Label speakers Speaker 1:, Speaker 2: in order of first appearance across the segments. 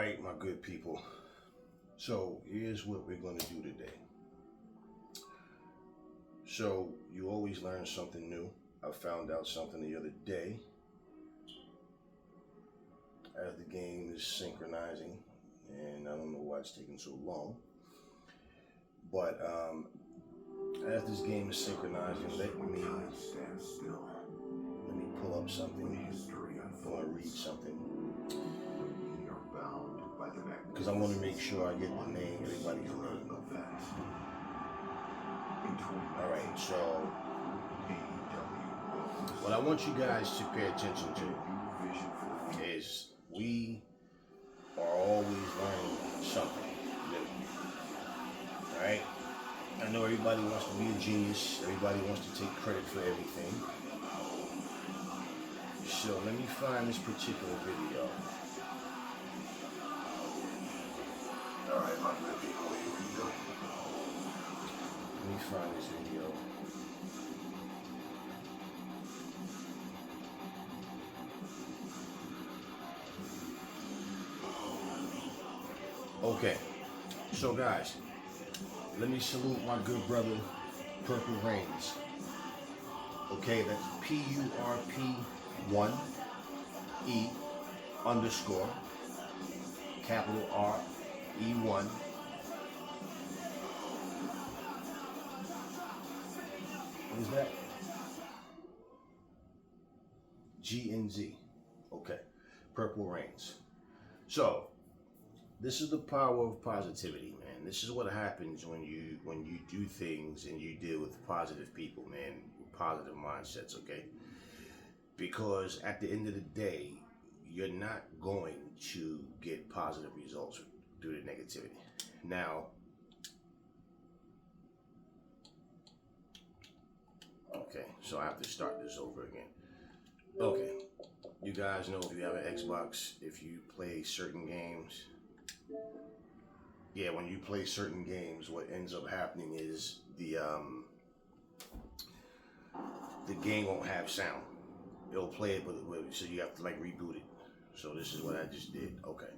Speaker 1: right, my good people. So here's what we're going to do today. So you always learn something new. I found out something the other day as the game is synchronizing, and I don't know why it's taking so long. But as this game is synchronizing, let me pull up something. I want to read something because I want to make sure I get the name, everybody's name. All right, so what I want you guys to pay attention to is we are always learning something new. All right? I know everybody wants to be a genius. Everybody wants to take credit for everything. So let me find this particular video. All right, my good people, here we go. Let me find this video. Okay, so guys, let me salute my good brother, Purple Reigns. Okay, that's PURP1E_ capital RE1. What is that? GNZ. Okay, Purple Reigns. So this is the power of positivity, man. This is what happens when you do things and you deal with positive people, man, with positive mindsets, okay? Because at the end of the day, you're not going to get positive results due to negativity. Now, okay, so I have to start this over again. Okay, you guys know if you have an Xbox, if you play certain games, when you play certain games, what ends up happening is the game won't have sound. It'll play it, but so you have to like reboot it. So this is what I just did. Okay.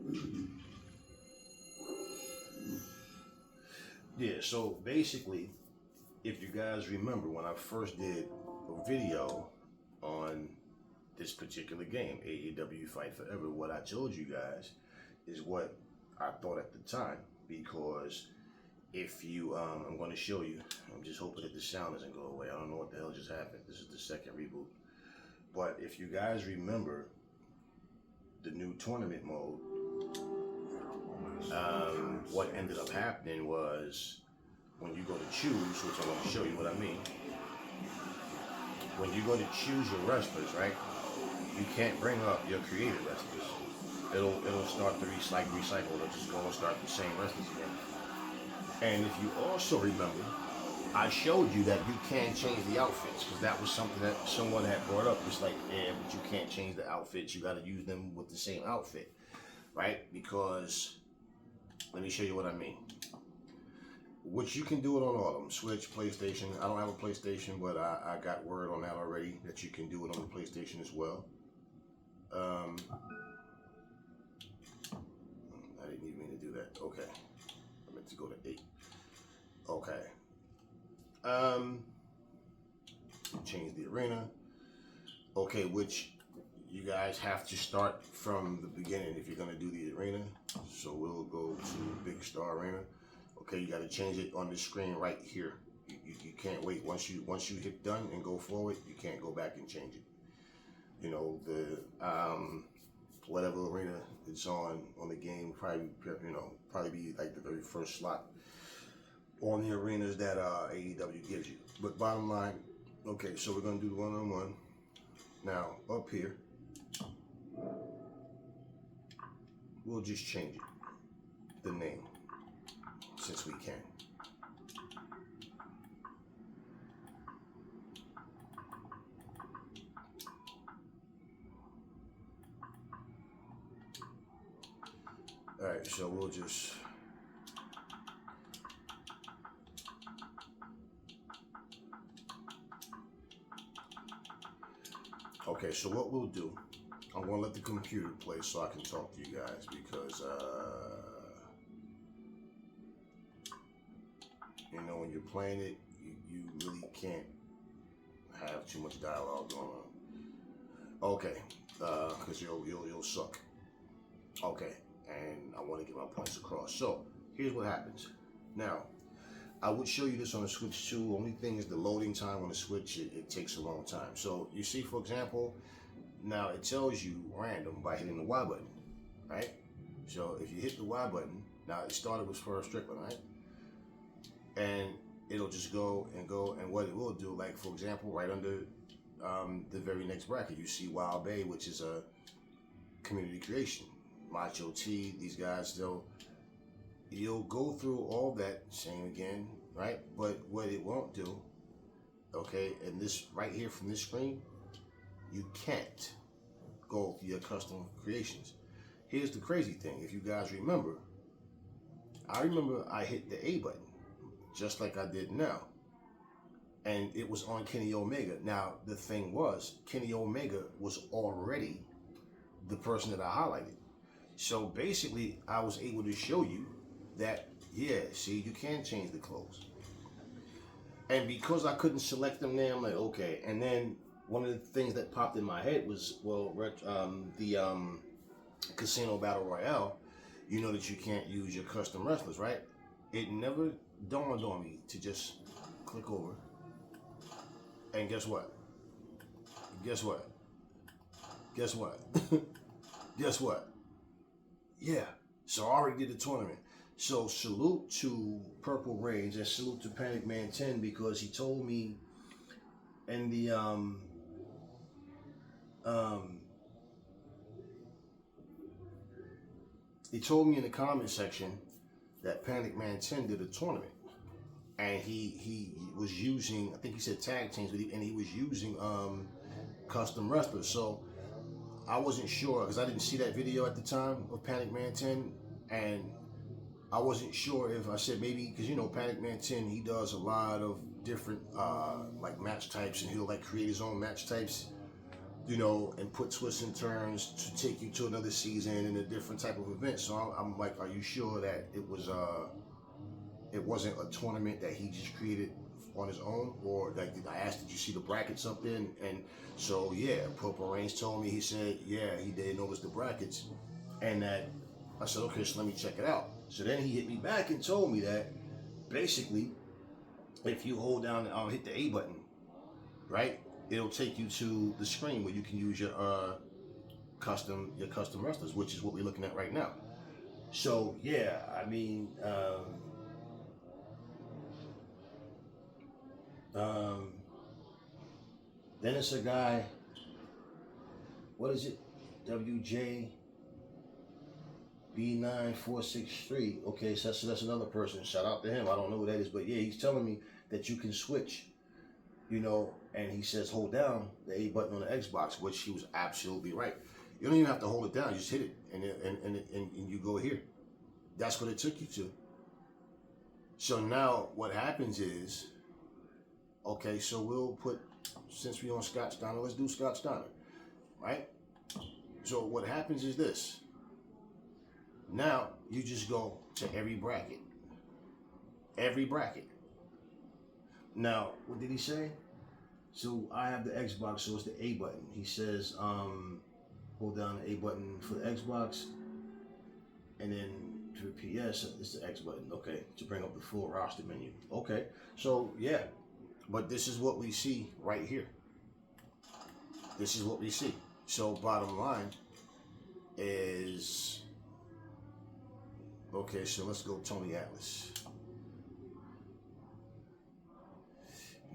Speaker 1: Yeah. So basically, if you guys remember when I first did a video on this particular game, AEW Fight Forever, what I told you guys is what I thought at the time. Because if you, I'm going to show you, I'm just hoping that the sound doesn't go away. I don't know what the hell just happened. This is the second reboot. But if you guys remember the new tournament mode, what ended up happening was when you go to choose, which I'm going to show you what I mean. When you go to choose your wrestlers, right, you can't bring up your created wrestlers. It'll start to recycle. It'll just go and start the same wrestlers again. And if you also remember, I showed you that you can change the outfits because that was something that someone had brought up. It's like, yeah, but you can't change the outfits. You got to use them with the same outfit, right? Because let me show you what I mean. Which you can do it on all of them. Switch, PlayStation. I don't have a PlayStation, but I got word on that already that you can do it on the PlayStation as well. I didn't even mean to do that. Okay. I meant to go to 8. Okay. Change the arena. Okay, which you guys have to start from the beginning if you're going to do the arena. So we'll go to Big Star Arena. Okay, you got to change it on the screen right here. You can't wait. Once you hit done and go forward, you can't go back and change it. You know, the whatever arena it's on the game, probably be like the very first slot on the arenas that AEW gives you. But bottom line, okay, so we're gonna do the one-on-one. Now up here, we'll just change it, the name, since we can. All right, so we'll just okay. So what we'll do, I'm gonna let the computer play so I can talk to you guys because you know, when you're playing it, you really can't have too much dialogue going on. Okay, because you'll suck. Okay, and I want to get my points across. So here's what happens. Now, I would show you this on the Switch too. Only thing is the loading time on the Switch. It takes a long time. So you see, for example, now it tells you random by hitting the Y button, right? So if you hit the Y button, now it started with First Strickland, right? And it'll just go, and what it will do, like for example, right under the very next bracket, you see Wild Bay, which is a community creation. Macho T, these guys, you'll go through all that, same again, right? But what it won't do, okay, and this right here from this screen, you can't go through your custom creations. Here's the crazy thing. If you guys remember, I hit the A button, just like I did now. And it was on Kenny Omega. Now, the thing was, Kenny Omega was already the person that I highlighted. So basically, I was able to show you that, yeah, see, you can change the clothes. And because I couldn't select them there, I'm like, okay. And then one of the things that popped in my head was, well, the Casino Battle Royale, you know that you can't use your custom wrestlers, right? It never dawned on me to just click over. And guess what? Guess what? Guess what? Guess what? Yeah. So I already did the tournament. So salute to Purple Reigns and salute to Panic Man 10 because he told me in the he told me in the comment section that Panic Man 10 did a tournament. And he was using, I think he said tag teams, and he was using custom wrestlers. So I wasn't sure because I didn't see that video at the time of Panic Man 10, and I wasn't sure if I said maybe because you know Panic Man 10 he does a lot of different like match types, and he'll like create his own match types, you know, and put twists and turns to take you to another season and a different type of event. So I'm like, are you sure that it wasn't a tournament that he just created on his own? Or like I asked, did you see the brackets up there? And so yeah, Purple Reigns told me, he said, yeah, he did notice the brackets. And that I said, okay, so let me check it out. So then he hit me back and told me that basically if you hold down hit the A button, right, it'll take you to the screen where you can use your custom wrestlers, which is what we're looking at right now. So yeah, I mean then it's a guy, what is it? WJB9463. Okay, so that's another person. Shout out to him. I don't know who that is, but yeah, he's telling me that you can switch, you know, and he says hold down the A button on the Xbox, which he was absolutely right. You don't even have to hold it down, you just hit it and you go here. That's what it took you to. So now what happens is, okay, so we'll put, since we're on Scott Steiner, let's do Scott Steiner, right? So what happens is this. Now you just go to every bracket. Every bracket. Now, what did he say? So I have the Xbox, so it's the A button. He says, hold down the A button for the Xbox, and then for PS, it's the X button, okay, to bring up the full roster menu. Okay, so yeah, but this is what we see right here. This is what we see. So bottom line is, okay, so let's go Tony Atlas.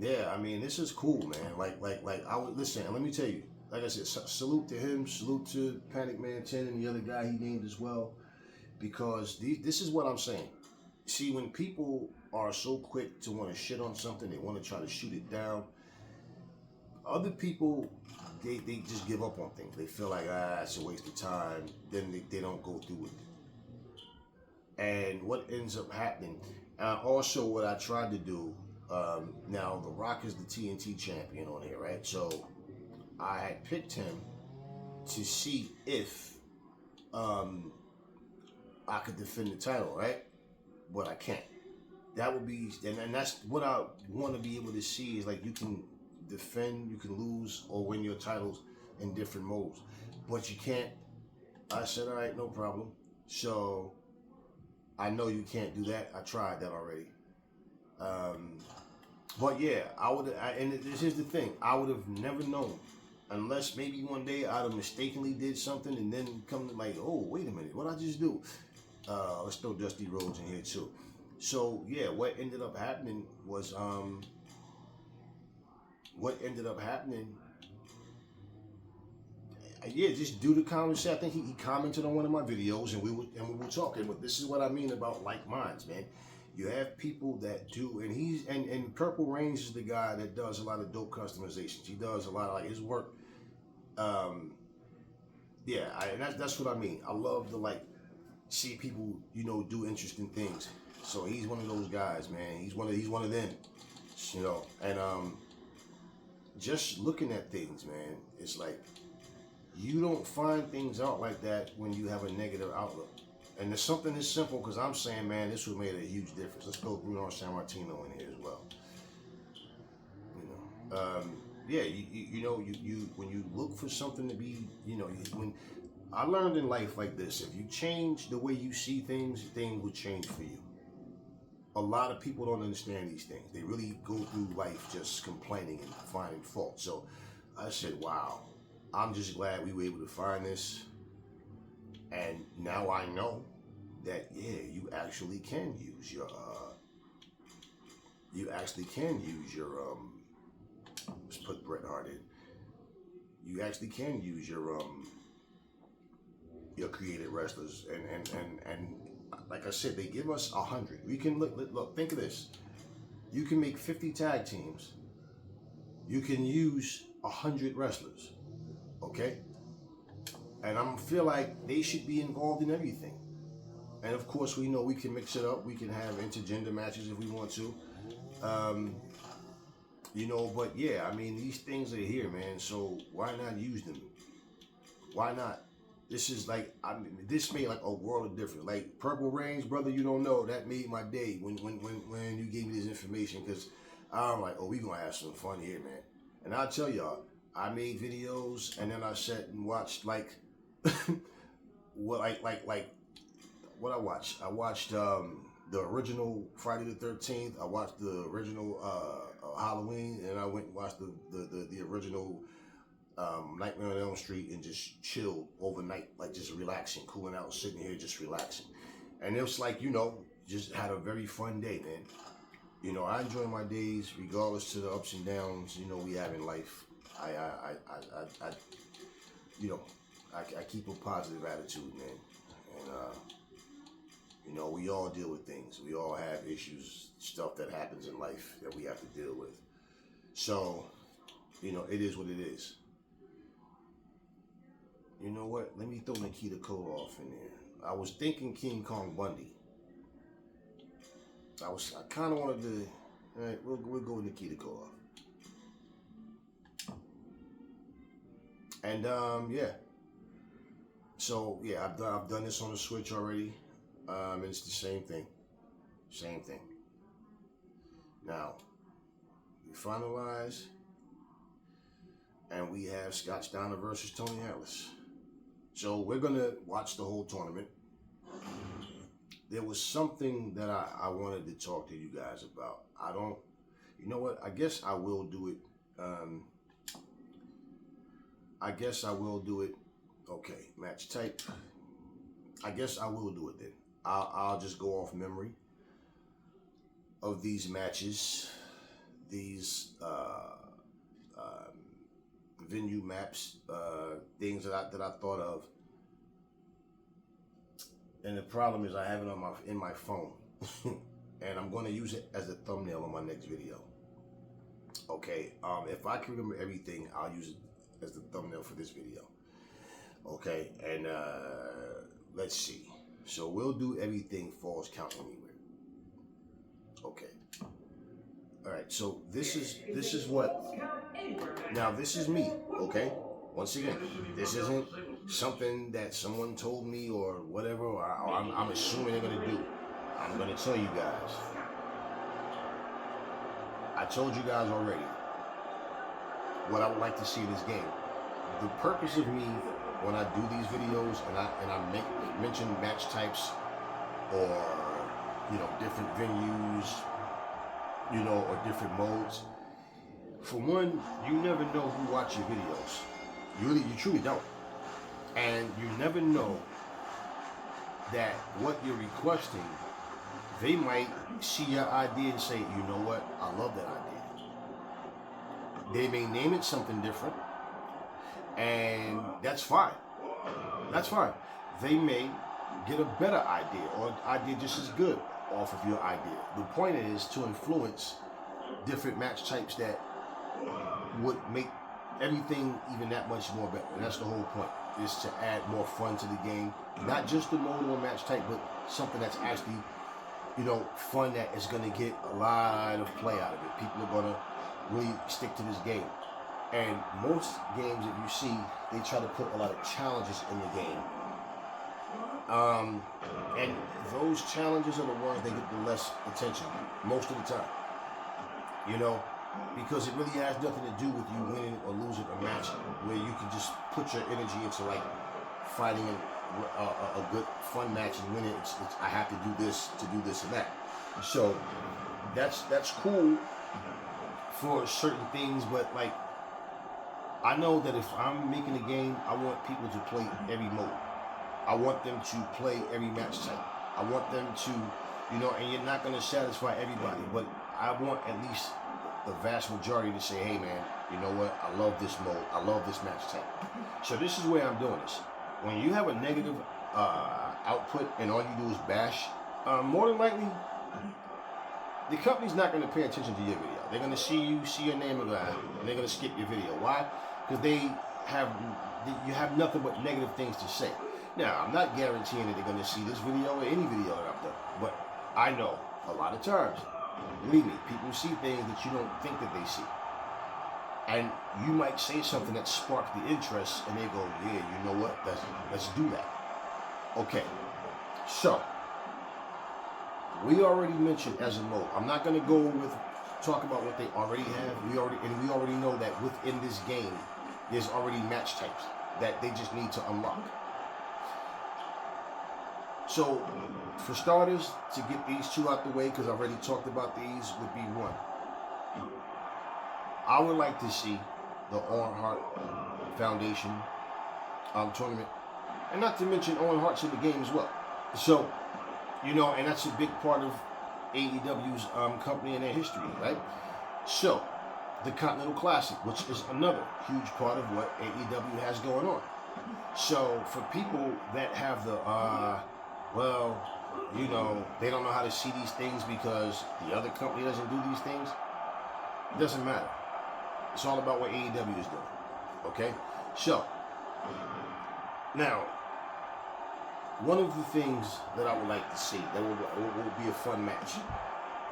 Speaker 1: Yeah, I mean, this is cool, man. Like I would listen, and let me tell you, like I said, salute to him, salute to Panic Man 10 and the other guy he named as well, because this is what I'm saying. See, when people are so quick to want to shit on something, they want to try to shoot it down. Other people, they just give up on things. They feel like, it's a waste of time. Then they don't go through with it. And what ends up happening, also what I tried to do, now The Rock is the TNT champion on here, right? So I had picked him to see if I could defend the title, right? But I can't. That would be, and that's what I want to be able to see is like you can defend, you can lose or win your titles in different modes, but you can't. I said, all right, no problem. So I know you can't do that. I tried that already. But yeah, and this is the thing, I would have never known unless maybe one day I'd have mistakenly did something and then come to like, oh, wait a minute, what'd I just do? Let's throw Dusty Rhodes in here too. So yeah, what ended up happening was, just due to conversation. I think he commented on one of my videos, and we were talking. But this is what I mean about like minds, man. You have people that do, and Purple Range is the guy that does a lot of dope customizations. He does a lot of like his work. And that's what I mean. I love to like see people, do interesting things. So he's one of those guys, man. He's one of them, And just looking at things, man, it's like you don't find things out like that when you have a negative outlook. And there's something as simple, because I'm saying, man, this would have made a huge difference. Let's go Bruno Sammartino in here as well. You when you look for something to be, when I learned in life like this, if you change the way you see things will change for you. A lot of people don't understand these things. They really go through life just complaining and finding fault. So I said, wow, I'm just glad we were able to find this. And now I know that, yeah, you actually can use your, let's put Bret Hart in. You actually can use your created wrestlers. And like I said, they give us 100. We can look, think of this. You can make 50 tag teams. You can use 100 wrestlers. Okay? And I feel like they should be involved in everything. And of course, we know we can mix it up. We can have intergender matches if we want to. But yeah, I mean, these things are here, man. So why not use them? Why not? This is like, this made like a world of difference. Like Purple Range, brother, you don't know, that made my day when you gave me this information, because I'm like, oh, we gonna have some fun here, man. And I'll tell y'all, I made videos and then I sat and watched like what I watched. I watched the original Friday the 13th. I watched the original Halloween, and I went and watched the original Nightmare on Elm Street, and just chilled overnight, like just relaxing, cooling out, sitting here just relaxing. And it was like, just had a very fun day, man. I enjoy my days regardless to the ups and downs, we have in life. I keep a positive attitude, man. And, we all deal with things. We all have issues, stuff that happens in life that we have to deal with. So, it is what it is. You know what? Let me throw Nikita Koloff in there. I was thinking King Kong Bundy. I kind of wanted to. All right, we'll go with Nikita Koloff. And yeah. So yeah, I've done this on the Switch already. And it's the same thing. Same thing. Now, we finalize, and we have Scott Steiner versus Tony Atlas. So we're gonna watch the whole tournament. There was something that I wanted to talk to you guys about. You know what? I guess I will do it. Okay, match type. I guess I will do it then. I'll just go off memory of these matches, these venue maps, things that I thought of. And the problem is I have it in my phone, and I'm going to use it as a thumbnail on my next video. Okay, if I can remember everything, I'll use it as the thumbnail for this video. Okay, and let's see. So we'll do everything Falls Count Anywhere. Okay. All right. So this is what. Now this is me. Okay. Once again, this isn't something that someone told me or whatever, or I'm assuming they're going to do. I'm going to tell you guys. I told you guys already what I would like to see in this game. The purpose of me when I do these videos and I mention match types or different venues, or different modes. For one, you never know who watch your videos. You truly don't. And you never know that what you're requesting, they might see your idea and say, you know what, I love that idea. They may name it something different, and that's fine. That's fine. They may get a better idea or idea just as good off of your idea. The point is to influence different match types that would make everything even that much more better. And that's the whole point, is to add more fun to the game. Not just the mode or match type, but something that's actually, fun, that is going to get a lot of play out of it. People are going to really stick to this game. And most games that you see, they try to put a lot of challenges in the game. And those challenges are the ones that get the less attention most of the time. Because it really has nothing to do with you winning or losing a match, where you can just put your energy into like fighting a good fun match and winning. It's I have to do this and that. So that's cool for certain things, but like I know that if I'm making a game, I want people to play every mode. I want them to play every match type. I want them to, and you're not going to satisfy everybody, but I want at least the vast majority to say, hey man, you know what, I love this mode, I love this match type. So this is where I'm doing this. When you have a negative output and all you do is bash, more than likely, the company's not going to pay attention to your video. They're going to see your name around, and they're going to skip your video. Why? Because you have nothing but negative things to say. Now, I'm not guaranteeing that they're going to see this video or any video that I've done, but I know a lot of times, believe me, people see things that you don't think that they see. And you might say something that sparks the interest, and they go, yeah, you know what, let's do that. Okay, so, we already mentioned as a mode. I'm not going to talk about what they already have. We already know that within this game, there's already match types that they just need to unlock. So, for starters, to get these two out the way, because I already talked about these, would be one. I would like to see the Owen Hart Foundation tournament, and not to mention Owen Hart's in the game as well. So, and that's a big part of AEW's company and their history, right? So, the Continental Classic, which is another huge part of what AEW has going on. So, for people that have the they don't know how to see these things because the other company doesn't do these things, it doesn't matter. It's all about what AEW is doing. Okay? So, now, one of the things that I would like to see that will be a fun match,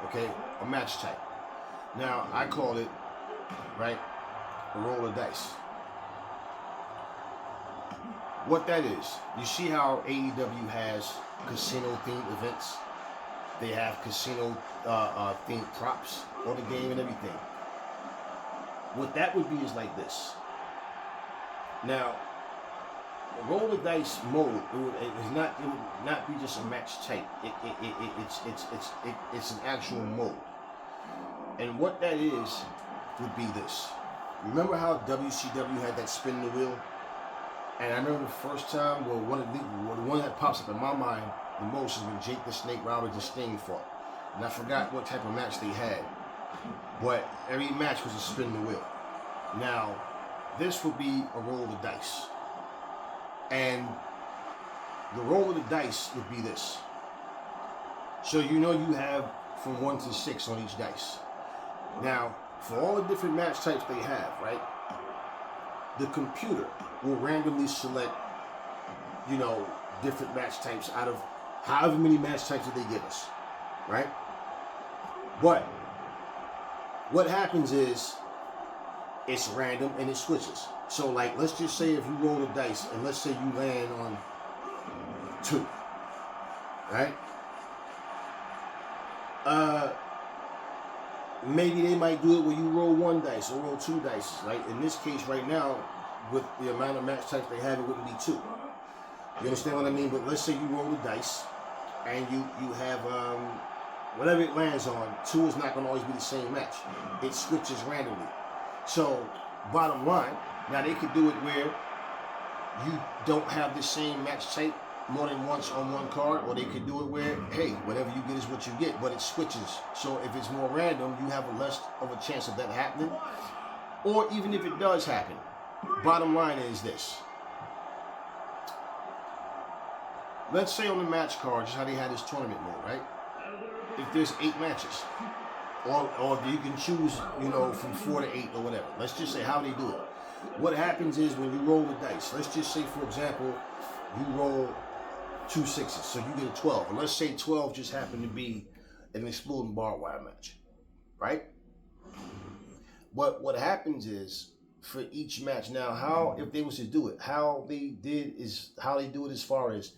Speaker 1: okay? A match type. Now, I call it, right, a roll of dice. What that is, you see how AEW has casino-themed events? They have casino-themed props on the game and everything. What that would be is like this. Now, a roll of dice mode, it would not be just a match type. It's an actual mode. And what that is would be this. Remember how WCW had that spin the wheel? And I remember the first time, the one that pops up in my mind the most is when Jake the Snake Roberts and Sting fought. And I forgot what type of match they had. But every match was a spin the wheel. Now, this would be a roll of the dice. And the roll of the dice would be this. So you have from 1 to 6 on each dice. Now, for all the different match types they have, right? The computer will randomly select, different match types out of however many match types that they give us, right? But what happens is it's random and it switches. So like, let's just say if you roll the dice and let's say you land on 2, right? Maybe they might do it where you roll 1 dice or roll 2 dice, right? In this case right now, with the amount of match types they have, it wouldn't be 2. You understand what I mean? But let's say you roll the dice and you have whatever it lands on, 2 is not going to always be the same match. It switches randomly. So bottom line, now they could do it where you don't have the same match type more than once on one card, or they could do it where, hey, whatever you get is what you get, but it switches. So if it's more random, you have a less of a chance of that happening. Or even if it does happen, bottom line is this. Let's say on the match card, just how they had this tournament mode, right? If there's 8 matches, or you can choose, you know, from 4 to 8 or whatever. Let's just say how they do it. What happens is when you roll the dice, let's just say, for example, you roll 2 6s, so you get a 12. And let's say 12 just happened to be an exploding barbed wire match, right? But what happens is, for each match, now how, if they was to do it, how they do it as far as,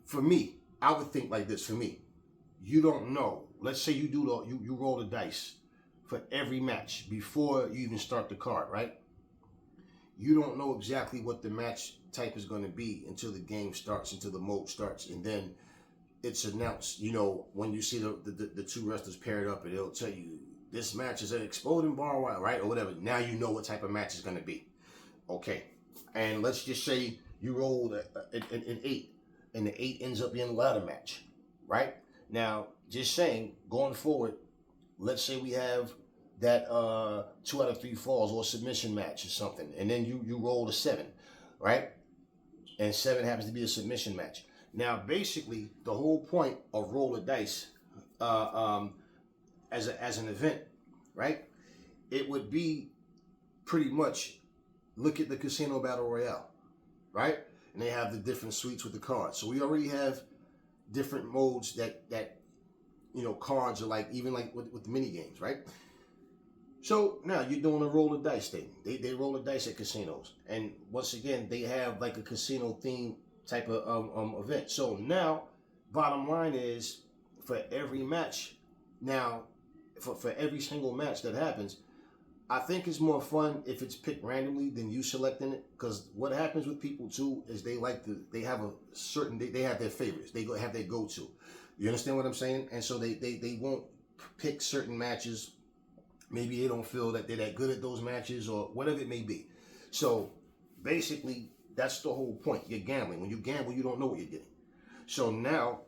Speaker 1: for me, I would think like this, for me, you don't know, let's say you do you roll the dice for every match before you even start the card, right? You don't know exactly what the match type is going to be until the game starts, until the mode starts, and then it's announced. You know, when you see the 2 wrestlers paired up, and it'll tell you this match is an exploding barbed wire, right, or whatever. Now you know what type of match it's going to be. Okay, and let's just say you rolled an 8, and the 8 ends up being a ladder match, right? Now, just saying, going forward, let's say we have that 2 out of 3 falls or submission match or something, and then you roll a 7, right? And 7 happens to be a submission match. Now, basically, the whole point of roll the dice as an event, right? It would be pretty much look at the Casino Battle Royale, right? And they have the different suites with the cards. So we already have different modes that you know, cards are like, even like with the mini games, right? So now you're doing a roll the dice thing. They roll the dice at casinos, and once again they have like a casino theme type of event. So now, bottom line is, for every match, now for every single match that happens, I think it's more fun if it's picked randomly than you selecting it. Because what happens with people too is they have a certain, they have their favorites. They have their go-to. You understand what I'm saying? And so they won't pick certain matches. Maybe they don't feel that they're that good at those matches or whatever it may be. So basically, that's the whole point. You're gambling. When you gamble, you don't know what you're getting. So now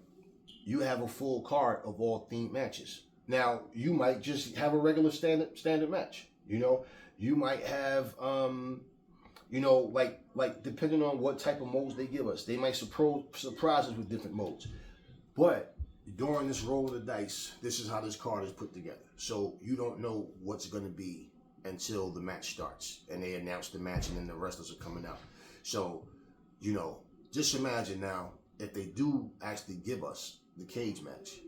Speaker 1: you have a full card of all themed matches. Now you might just have a regular standard match. You know, you might have you know, like depending on what type of modes they give us, they might surprise us with different modes. But during this roll of the dice, this is how this card is put together. So you don't know what's going to be until the match starts and they announce the match and then the wrestlers are coming out. So, you know, just imagine now if they do actually give us the cage match,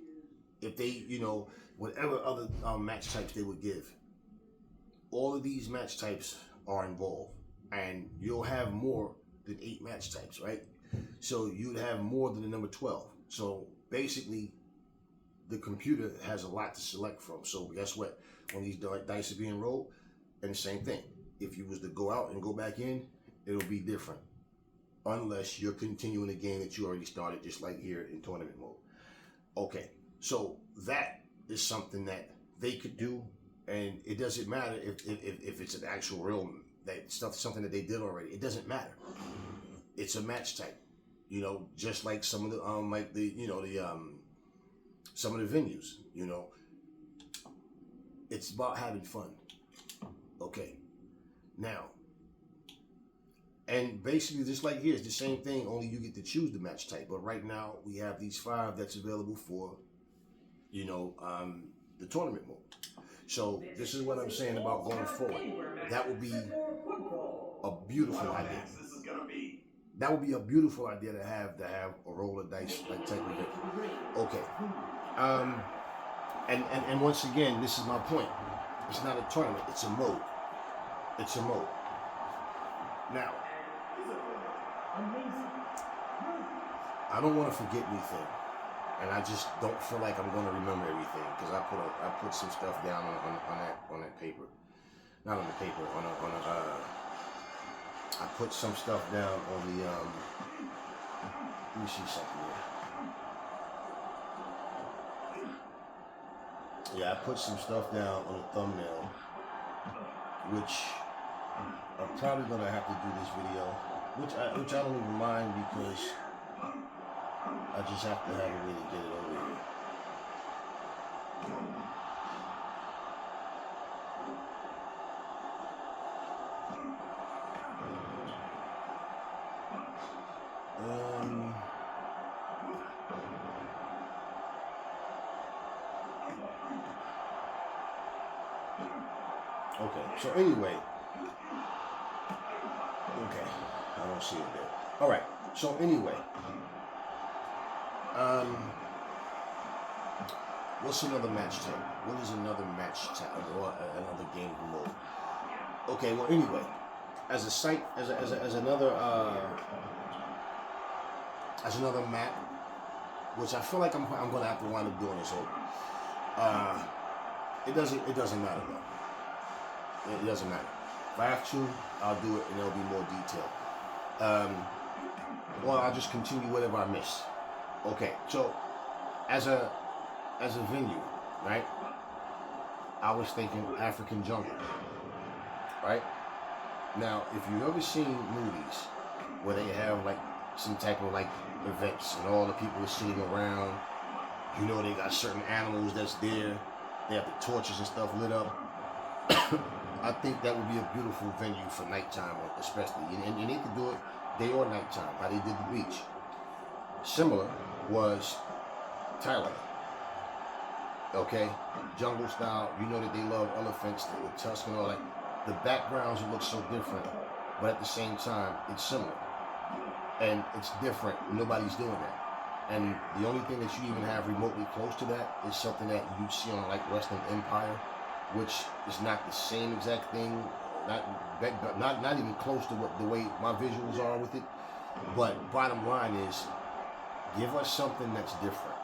Speaker 1: if they, you know, whatever other match types they would give, all of these match types are involved, and you'll have more than 8 match types, right? So you'd have more than the number 12. So basically, the computer has a lot to select from. So guess what? When these dice are being rolled, and the same thing. If you was to go out and go back in, it'll be different. Unless you're continuing a game that you already started, just like here in tournament mode. Okay, so that is something that they could do, and it doesn't matter if it's an actual real something that they did already. It doesn't matter. It's a match type. You know, just like some of the some of the venues, you know, it's about having fun. Okay, now, and basically just like here, it's the same thing, only you get to choose the match type. But right now we have these 5 that's available for, you know, the tournament mode. So this is what I'm saying about going forward. That would be a beautiful idea. That would be a beautiful idea to have a roll of dice like type of event. Okay. And once again, this is my point. It's not a tournament. It's a mode. It's a mode. Now, I don't want to forget anything, and I just don't feel like I'm going to remember everything because I put some stuff down on that paper, not on the paper, I put some stuff down on the let me see something here. Yeah, I put some stuff down on the thumbnail, which I'm probably gonna have to do this video, which I don't even mind because I just have to have a way to get it over here. Okay, so anyway, okay, I don't see it there. All right, so anyway, what's another match type? What is another match type or another game mode? Okay, well anyway, as a site, as another map, which I feel like I'm gonna have to wind up doing this. So it doesn't matter though. It doesn't matter. If I have to, I'll do it and it'll be more detailed. Or I'll just continue whatever I miss. Okay, so as a venue, right? I was thinking African jungle, right? Now, if you've ever seen movies where they have like some type of like events and all the people are sitting around, you know they got certain animals that's there, they have the torches and stuff lit up. I think that would be a beautiful venue for nighttime, especially. And they could do it day or nighttime, how they did the beach. Similar was Thailand. Okay? Jungle style, you know that they love elephants, the tusk and all that. The backgrounds look so different, but at the same time, it's similar. And it's different. Nobody's doing that. And the only thing that you even have remotely close to that is something that you see on like Wrestling Empire, which is not the same exact thing, not even close to what the way my visuals are with it. But bottom line is, give us something that's different.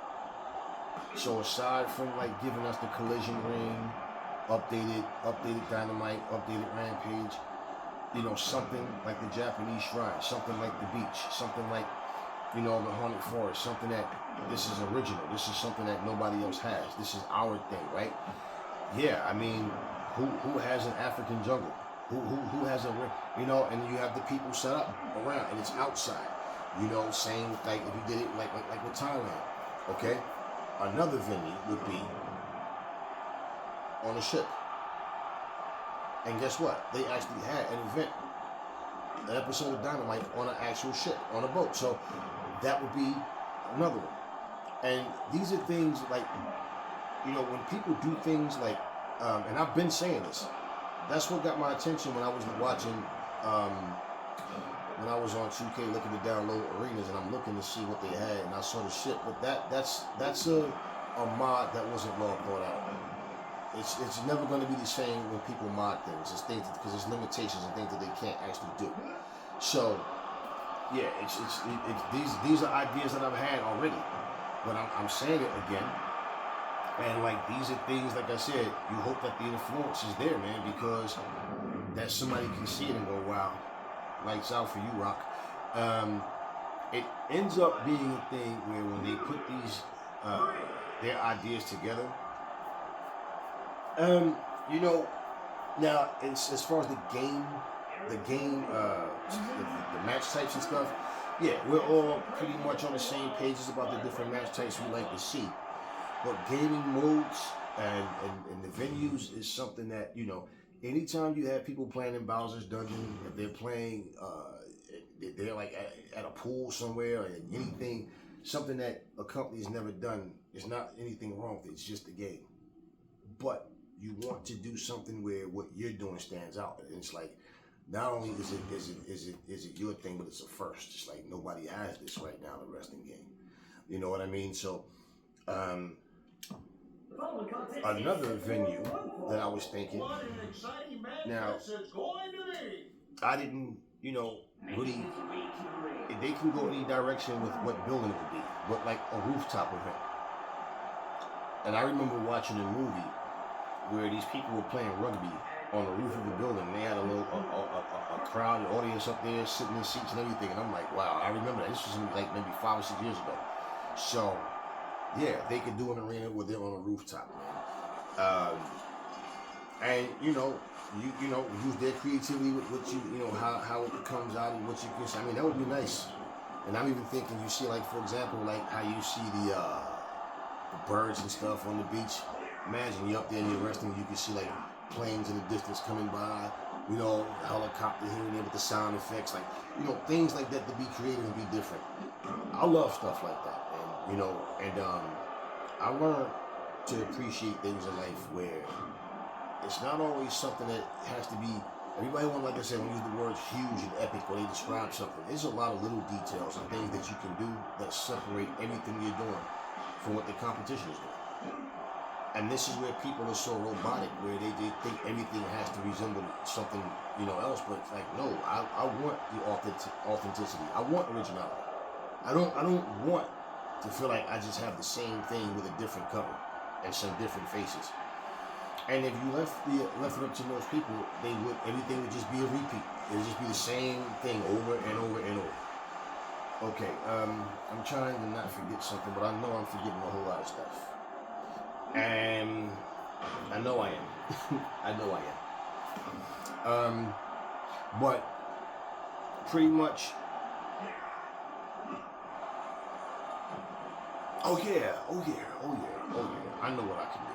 Speaker 1: So aside from like giving us the Collision Ring, updated Dynamite, updated Rampage, you know, something like the Japanese Shrine, something like the beach, something like, you know, the Haunted Forest, something that this is original. This is something that nobody else has. This is our thing, right? Yeah, I mean, who has an African jungle? Who has a, you know, and you have the people set up around, and it's outside. You know, same with like if you did it like with Thailand, okay? Another venue would be on a ship. And guess what? They actually had an event, an episode of Dynamite on an actual ship, on a boat. So that would be another one. And these are things like, you know, when people do things like, and I've been saying this, that's what got my attention when I was watching, when I was on 2K looking to download arenas, and I'm looking to see what they had, and I saw the ship. But that's a mod that wasn't well thought out. It's never going to be the same when people mod things. It's things because there's limitations and things that they can't actually do. So yeah, these are ideas that I've had already, but I'm saying it again. And like these are things, like I said, you hope that the influence is there, man, because that somebody can see it and go, wow, lights out for you, Rock. It ends up being a thing where when they put these their ideas together, you know, now as far as the match types and stuff, yeah, we're all pretty much on the same pages about the different match types we like to see. But gaming modes and the venues is something that, you know, anytime you have people playing in Bowser's Dungeon, if they're playing, they're like at a pool somewhere or anything, something that a company's never done, there's not anything wrong with it, it's just a game. But you want to do something where what you're doing stands out. And it's like, not only is it your thing, but it's a first. It's like nobody has this right now in the wrestling game. You know what I mean? So, Another venue that I was thinking. Now, I didn't, really. They can go any direction with what building it would be, but like a rooftop event. And I remember watching a movie where these people were playing rugby on the roof of the building. They had a crowd, an audience up there, sitting in seats and everything. And I'm like, wow, I remember that. This was like maybe 5 or 6 years ago. So, yeah, they could do an arena where they're on a rooftop. And use their creativity with what how it comes out and what you can. I mean, that would be nice. And I'm even thinking, you see, like, for example, like how you see the birds and stuff on the beach. Imagine you're up there and you're resting, you can see like planes in the distance coming by, helicopter here and there with the sound effects, like, things like that to be creative and be different. I love stuff like that, and I learned to appreciate things in life where it's not always something that has to be, everybody like I said, when you use the words huge and epic when they describe something, there's a lot of little details and things that you can do that separate everything you're doing from what the competition is doing. And this is where people are so robotic, where they think everything has to resemble something, else. But it's like, no, I want the authenticity. I want originality. I don't want to feel like I just have the same thing with a different cover and some different faces. And if you left it up to most people, everything would just be a repeat. It would just be the same thing over and over and over. Okay, I'm trying to not forget something, but I know I'm forgetting a whole lot of stuff. And I know I am. I know I am. But pretty much. Oh yeah. I know what I can do.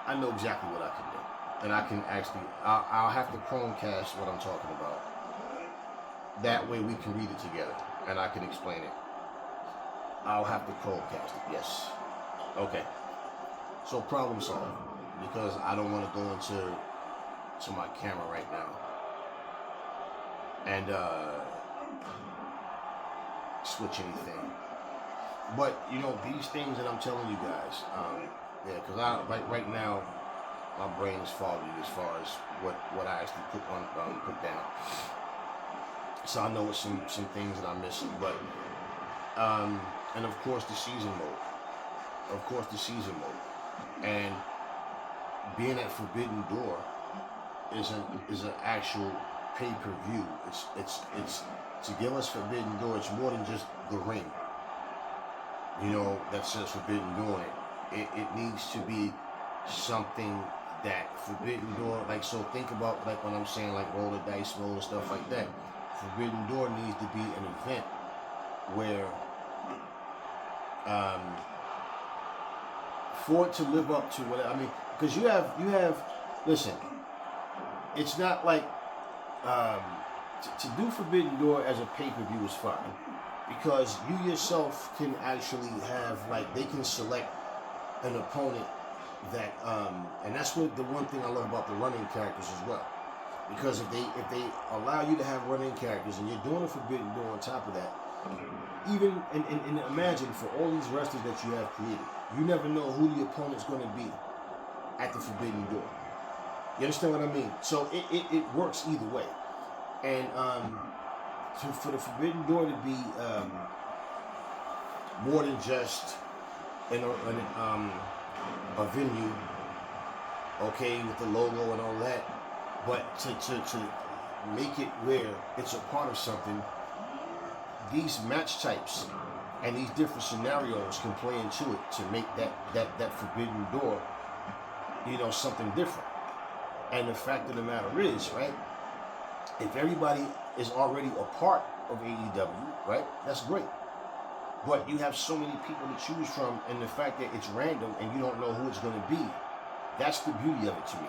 Speaker 1: I know exactly what I can do. And I can actually, I'll have to Chromecast what I'm talking about. That way we can read it together and I can explain it. I'll have to Chromecast it, yes. Okay. So problem solved. Because I don't want to go into my camera right now. And switch anything. But, these things that I'm telling you guys, because right now, my brain is foggy as far as what I actually put down. So I know it's some things that I'm missing, but and of course the season mode, and being at Forbidden Door is an actual pay-per-view. It's to give us Forbidden Door. It's more than just the ring. That says Forbidden Door. It needs to be something that Forbidden Door, like, so think about, like, when I'm saying, like, roll the dice roll and stuff like that. Forbidden Door needs to be an event where, for it to live up to what, I mean, because you have, listen, it's not like, to do Forbidden Door as a pay-per-view is fine. Because you yourself can actually have, like, they can select an opponent that, and that's what the one thing I love about the running characters as well. Because if they allow you to have running characters and you're doing a Forbidden Door on top of that, even, and imagine for all these wrestlers that you have created, you never know who the opponent's going to be at the Forbidden Door. You understand what I mean? So it works either way. And, for the Forbidden Door to be more than just a venue, okay, with the logo and all that, but to make it where it's a part of something, these match types and these different scenarios can play into it to make that Forbidden Door, something different. And the fact of the matter is, right, if everybody is already a part of AEW, right, that's great. But you have so many people to choose from, and the fact that it's random and you don't know who it's going to be, that's the beauty of it to me.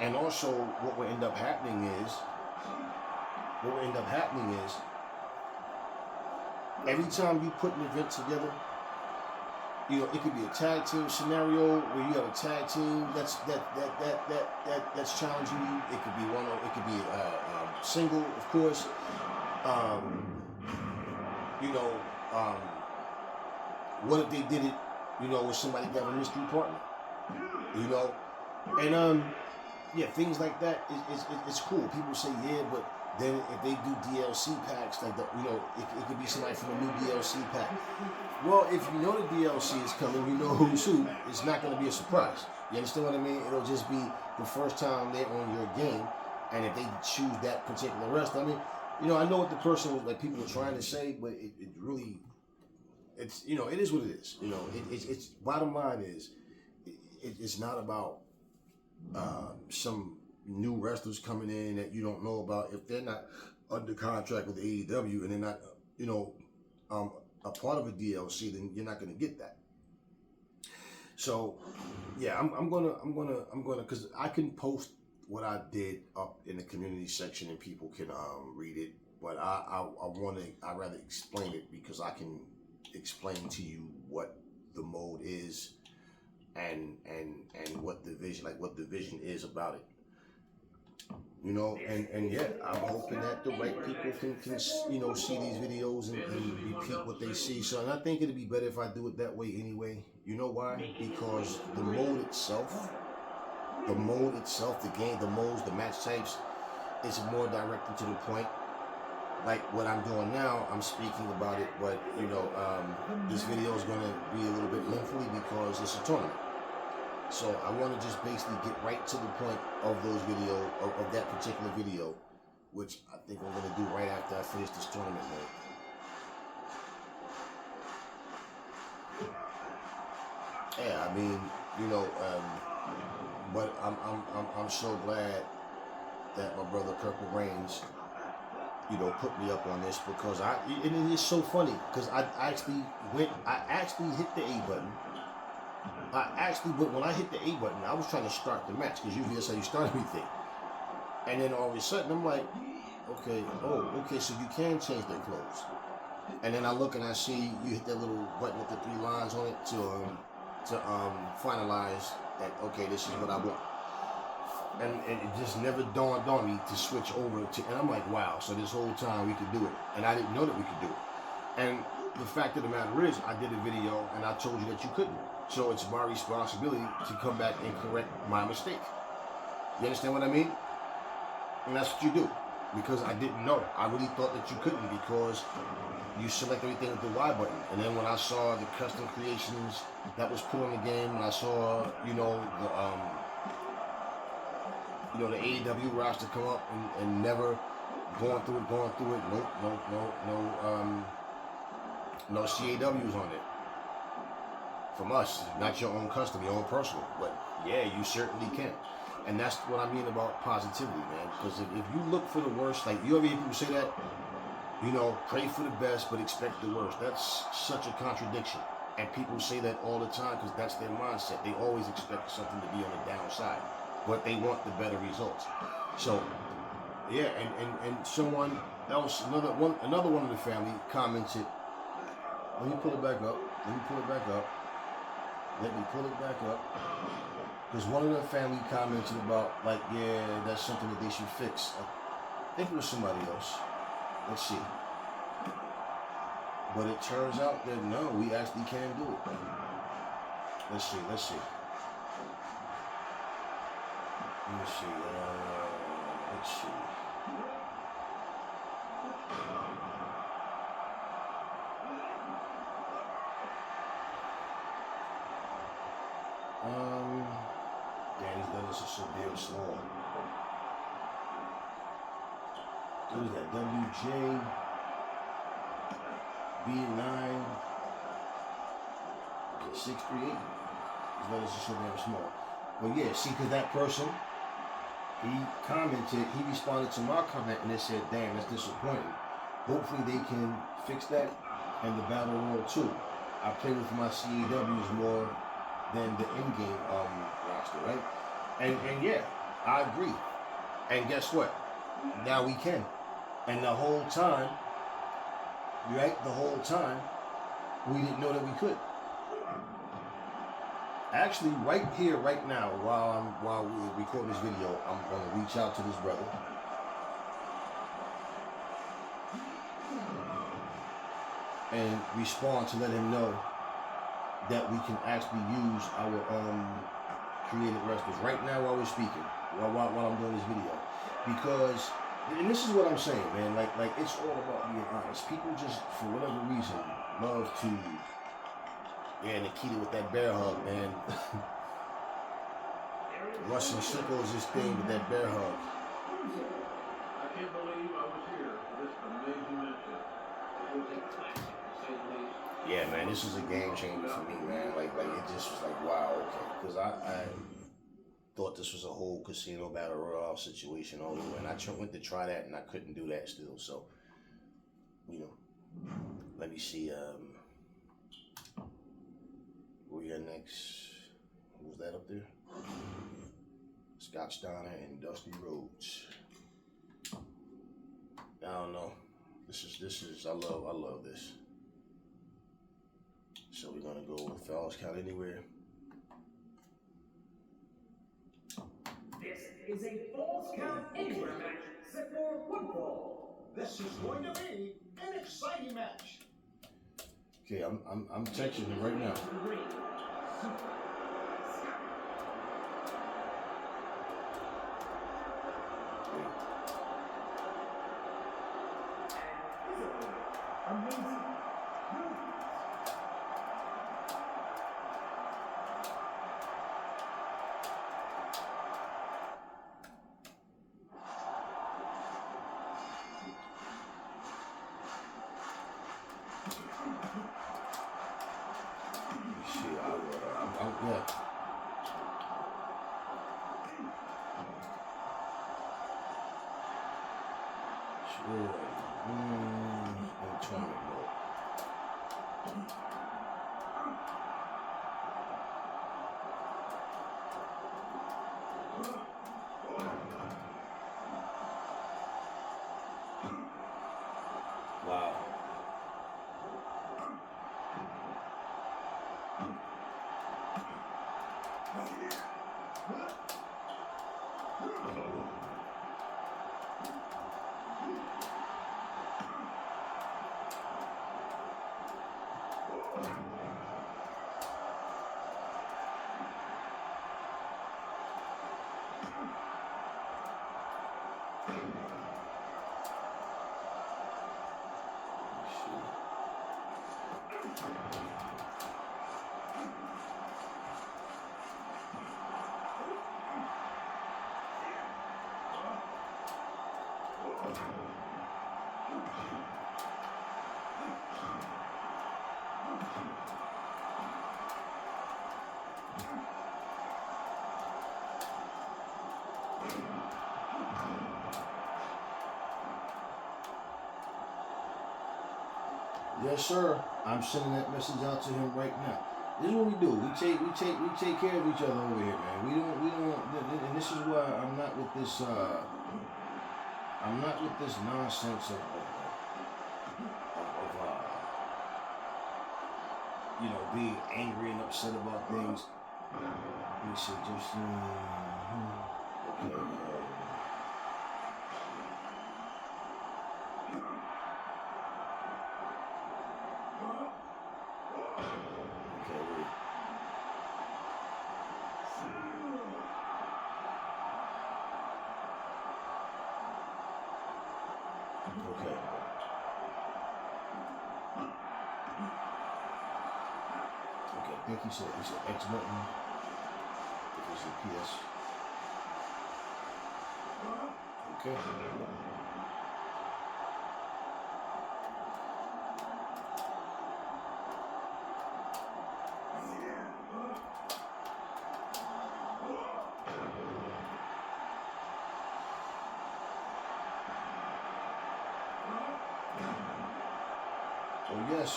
Speaker 1: And also what will end up happening is, every time you put an event together, it could be a tag team scenario where you have a tag team that's challenging you. It could be it could be single, of course. what if they did it, you know, with somebody got a mystery partner, you know, and yeah, things like that it's cool. People say yeah, but then if they do DLC packs like that, you know, it could be somebody from a new DLC pack. Well, if you know the DLC is coming, you know who's who. It's not going to be a surprise. You understand what I mean? It'll just be the first time they're on your game, and if they choose that particular wrestler, I mean, you know, I know what the person was like. People are trying to say, but it really, it's, you know, it is what it is. You know, it's bottom line is, it's not about some new wrestlers coming in that you don't know about. If they're not under contract with AEW and they're not, you know, a part of a DLC, then you're not going to get that. So, yeah, I'm gonna, because I can post what I did up in the community section and people can read it. But I'd rather explain it because I can explain to you what the mode is and what the vision is about it. You know, and yeah, I'm hoping that the right people can you know, see these videos and repeat what they see. So, and I think it'd be better if I do it that way anyway. You know why? Because the mode itself, the game, the modes, the match types, is more directed to the point. Like what I'm doing now, I'm speaking about it, but you know, this video is gonna be a little bit lengthy because it's a tournament. So I want to just basically get right to the point of those of that particular video, which I think I'm going to do right after I finish this tournament mode. Yeah, I mean, you know, but I'm so glad that my brother Purple Reigns, you know, put me up on this because and it is so funny because I actually hit the A button. When I hit the A button, I was trying to start the match because usually that's how you start everything. And then all of a sudden, I'm like, okay, so you can change their clothes. And then I look and I see you hit that little button with the 3 lines on it to finalize that. Okay, this is what I want. And it just never dawned on me to switch over to. And I'm like, wow. So this whole time we could do it, and I didn't know that we could do it. And the fact of the matter is, I did a video and I told you that you couldn't. So it's my responsibility to come back and correct my mistake. You understand what I mean? And that's what you do. Because I didn't know. I really thought that you couldn't because you select everything with the Y button. And then when I saw the custom creations that was put on the game, and I saw, you know, the AEW roster come up and never going through it. No CAWs on it. From us, not your own custom, your own personal. But yeah, you certainly can. And that's what I mean about positivity, man. Because if you look for the worst, like you ever hear people say that, you know, pray for the best but expect the worst. That's such a contradiction. And people say that all the time because that's their mindset. They always expect something to be on the downside, but they want the better results. So, yeah, and someone else, another one of the family commented. Let me pull it back up. Because one of the family commented about, like, yeah, that's something that they should fix. I think it was somebody else. Let's see. But it turns out that no, we actually can do it. Let's see. Let me see. These letters are so damn small. What is that? WJ B9 638. These letters are so damn small. Well, yeah, see, because that person, he commented, he responded to my comment and it said, damn, that's disappointing. Hopefully they can fix that and the Battle Royal too. I play with my CAWs more than the in-game roster, right? And yeah, I agree. And guess what? Now we can. And the whole time, right? The whole time, we didn't know that we could. Actually, right here, right now, while we're recording this video, I'm gonna reach out to this brother. And respond to let him know that we can actually use our creative wrestlers right now while we're speaking, while I'm doing this video, because, and this is what I'm saying, man. Like it's all about being honest. People just, for whatever reason, love to, yeah, Nikita with that bear hug, man. Russian Sicko is his thing with that bear hug.
Speaker 2: I can't believe I was here for this amazing matchup. It was a classic, to say the least.
Speaker 1: Yeah, man, this is a game changer for me, man. Like it just was like, wow, okay. Because I thought this was a whole casino battle royale situation all over, and I went to try that, and I couldn't do that still. So, you know, let me see. Where we at next? Who was that up there? Scott Steiner and Dusty Rhodes. I don't know. This is I love this. So we're gonna go with Falls Count Anywhere.
Speaker 3: This is a Falls Count Anywhere match set for football.
Speaker 4: This is going to be an exciting match.
Speaker 1: Okay, I'm texting him right now.
Speaker 3: Amazing.
Speaker 1: Yeah. Sure. In tournament mode. Wow. Yes, sir. I'm sending that message out to him right now. This is what we do. We take care of each other over here, man. We don't, and this is why I'm not with this. I'm not with this nonsense of you know, being angry and upset about things. We should just okay. Okay. Okay, I think he said X button. It was the PS. Okay. Oh yes.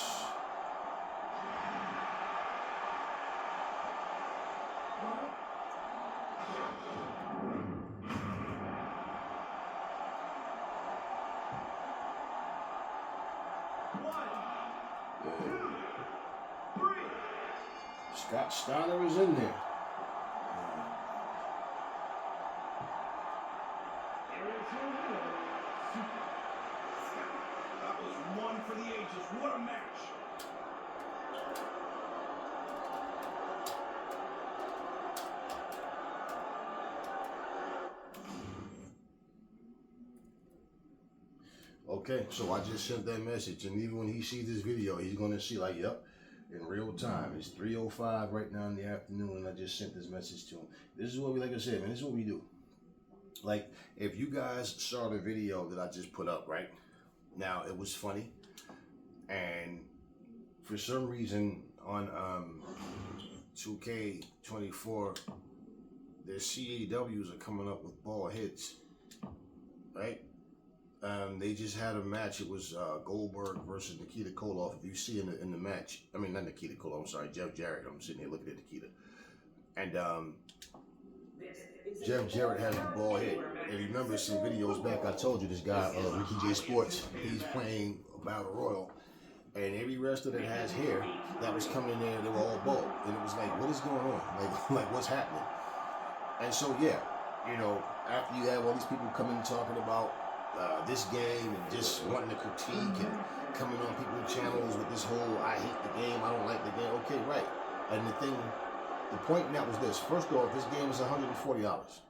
Speaker 1: Scott Steiner is in there.
Speaker 4: That was one for the ages. What a match.
Speaker 1: Okay, so I just sent that message, and even when he sees this video, he's gonna see like, yep, in real time. It's 3:05 right now in the afternoon, and I just sent this message to him. This is what we, like I said, man, this is what we do. Like, if you guys saw the video that I just put up, right? Now, it was funny, and for some reason on 2K24, their CAWs are coming up with bald heads, right? They just had a match. It was Goldberg versus Nikita Koloff. If you see in the match, I mean, not Nikita Koloff, I'm sorry, Jeff Jarrett. I'm sitting here looking at Nikita. And Jeff Jarrett has a bald head. And you remember some videos back, I told you this guy, Ricky J Sports, he's playing a Battle Royal. And every wrestler that has hair that was coming in there, they were all bald. And it was like, what is going on? Like what's happening? And so, yeah, you know, after you have all these people coming talking about this game and just wanting to critique and coming on people's channels with this whole I hate the game, I don't like the game. Okay, right. And the point in that was this. First off, this game is $140.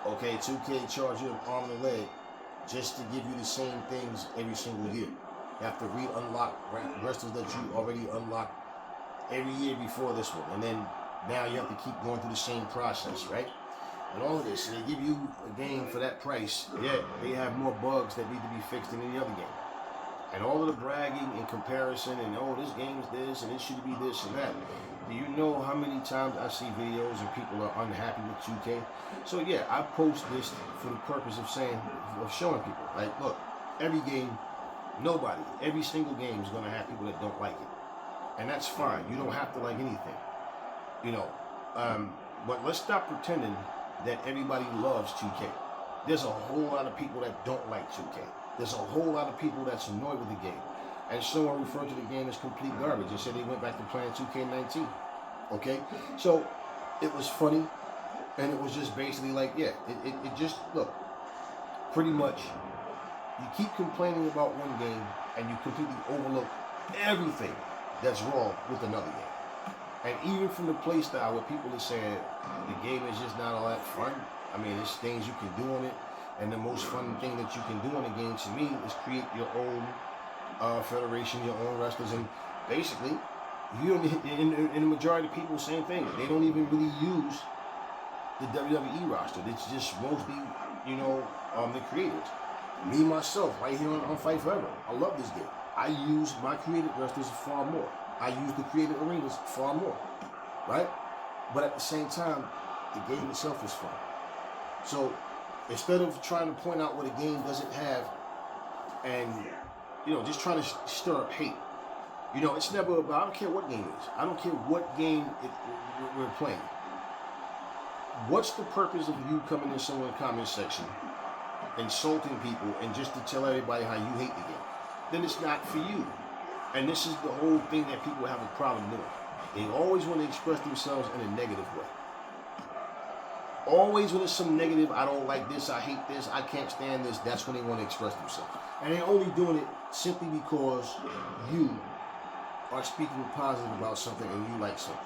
Speaker 1: Okay, 2K charge you an arm and a leg just to give you the same things every single year. You have to re-unlock wrestlers that you already unlocked every year before this one. And then now you have to keep going through the same process, right? And all of this, and they give you a game for that price, yet they have more bugs that need to be fixed than any other game. And all of the bragging and comparison and, oh, this game is this and it should be this and that. Do you know how many times I see videos and people are unhappy with 2K? So yeah, I post this for the purpose of showing people, like, look, every game, every single game is going to have people that don't like it. And that's fine. You don't have to like anything. You know, but let's stop pretending that everybody loves 2K. There's a whole lot of people that don't like 2K. There's a whole lot of people that's annoyed with the game. And someone referred to the game as complete garbage and said they went back to playing 2K19. Okay? So, it was funny, and it was just basically like, yeah, it just, look, pretty much, you keep complaining about one game, and you completely overlook everything that's wrong with another game. And even from the play style where people are saying the game is just not all that fun. I mean, there's things you can do on it. And the most fun thing that you can do in a game to me is create your own federation, your own wrestlers. And basically, you don't, in the majority of people, same thing. They don't even really use the WWE roster. It's just mostly, you know, the creators. Me, myself, right here on Fight Forever. I love this game. I use my created wrestlers far more. I use the created arenas far more, right? But at the same time, the game itself is fun. So instead of trying to point out what a game doesn't have and, you know, just trying to stir up hate, you know, it's never about, I don't care what game it is. I don't care what game we're playing. What's the purpose of you coming in someone's comment section, insulting people, and just to tell everybody how you hate the game? Then it's not for you. And this is the whole thing that people have a problem doing. They always want to express themselves in a negative way. Always when it's some negative, I don't like this, I hate this, I can't stand this, that's when they want to express themselves. And they're only doing it simply because you are speaking positive about something and you like something.